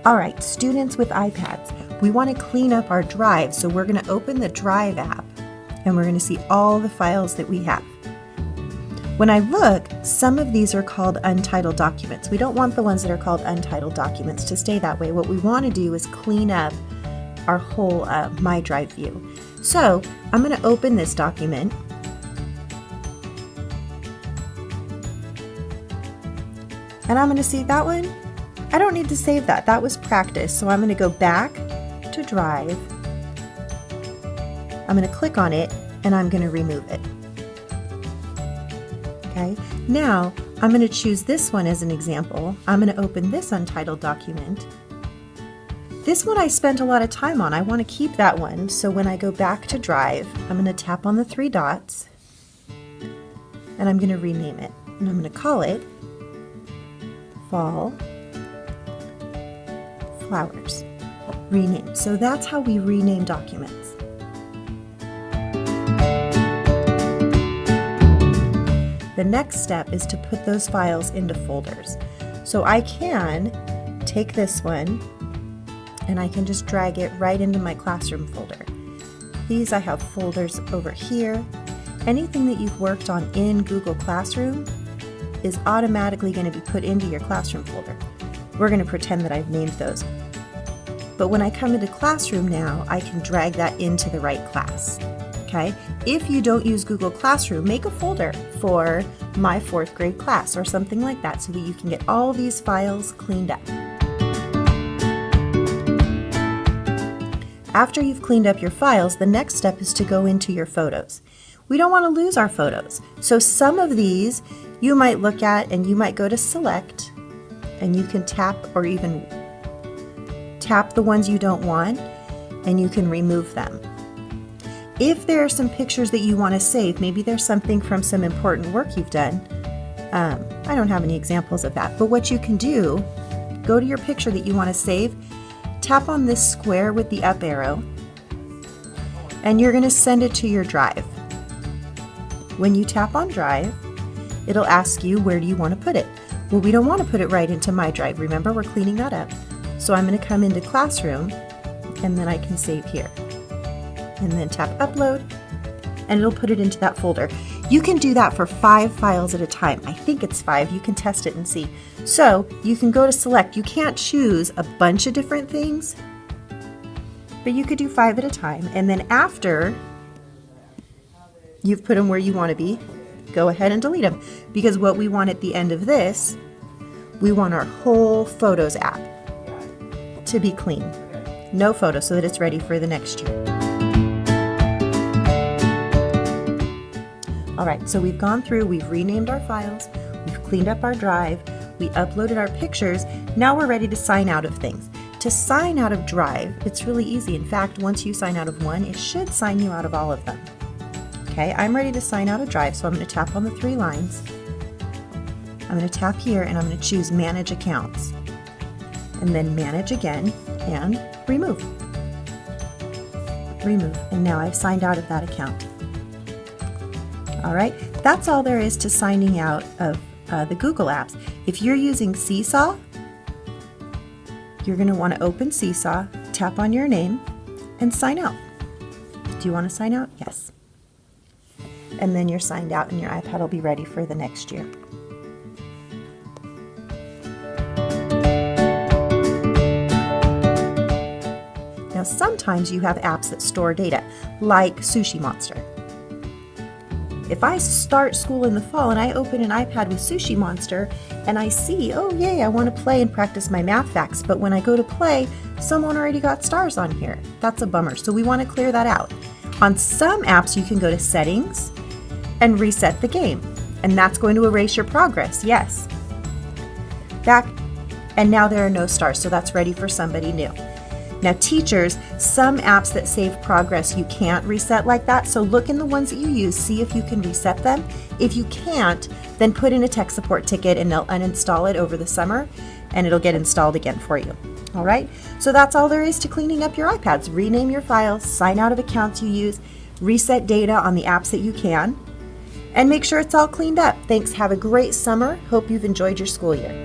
All right, students with iPads, we want to clean up our drive, so we're going to open the Drive app and we're going to see all the files that we have. When I look, some of these are called untitled documents. We don't want the ones that are called untitled documents to stay that way. What we want to do is clean up our whole My Drive view. So I'm going to open this document. And I'm going to see that one. I don't need to save that. That was practice. So I'm going to go back to Drive. I'm going to click on it and I'm going to remove it. Okay. Now I'm going to choose this one as an example. I'm going to open this untitled document. This one I spent a lot of time on. I want to keep that one. So when I go back to Drive, I'm going to tap on the three dots and I'm going to rename it. And I'm going to call it Fall Flowers. Rename. So that's how we rename documents. The next step is to put those files into folders. So I can take this one and I can just drag it right into my classroom folder. These I have folders over here. Anything that you've worked on in Google Classroom is automatically going to be put into your classroom folder. We're going to pretend that I've named those. But when I come into Classroom now, I can drag that into the right class. Okay? If you don't use Google Classroom, make a folder for my 4th grade class or something like that so that you can get all these files cleaned up. After you've cleaned up your files, the next step is to go into your photos. We don't want to lose our photos. So some of these you might look at and you might go to Select and you can tap or even tap the ones you don't want and you can remove them. If there are some pictures that you want to save, maybe there's something from some important work you've done. I don't have any examples of that, but what you can do, go to your picture that you want to save, tap on this square with the up arrow, and you're going to send it to your drive. When you tap on Drive, it'll ask you where do you want to put it. Well, we don't want to put it right into My Drive. Remember, we're cleaning that up. So I'm going to come into Classroom, and then I can save here. And then tap Upload, and it'll put it into that folder. You can do that for 5 files at a time. I think it's 5. You can test it and see. So you can go to Select. You can't choose a bunch of different things, but you could do 5 at a time. And then after you've put them where you want to be, go ahead and delete them. Because what we want at the end of this, we want our whole Photos app to be clean. No photos, so that it's ready for the next year. All right, so we've gone through, we've renamed our files, we've cleaned up our drive, we uploaded our pictures. Now we're ready to sign out of things. To sign out of Drive, it's really easy. In fact, once you sign out of one, it should sign you out of all of them. Okay, I'm ready to sign out of Drive, so I'm going to tap on the 3 lines. I'm going to tap here and I'm going to choose Manage Accounts. And then Manage again and Remove. Remove, and now I've signed out of that account. All right, that's all there is to signing out of the Google apps. If you're using Seesaw, you're going to want to open Seesaw, tap on your name, and sign out. Do you want to sign out? Yes. And then you're signed out and your iPad will be ready for the next year. Now sometimes you have apps that store data, like Sushi Monster. If I start school in the fall and I open an iPad with Sushi Monster and I see, oh yay, I want to play and practice my math facts, but when I go to play, someone already got stars on here. That's a bummer, so we want to clear that out. On some apps you can go to Settings and reset the game, and that's going to erase your progress, yes. Back, and now there are no stars, so that's ready for somebody new. Now teachers, some apps that save progress you can't reset like that, so look in the ones that you use, see if you can reset them. If you can't, then put in a tech support ticket and they'll uninstall it over the summer and it'll get installed again for you. All right, so that's all there is to cleaning up your iPads. Rename your files, sign out of accounts you use, reset data on the apps that you can, and make sure it's all cleaned up. Thanks, have a great summer. Hope you've enjoyed your school year.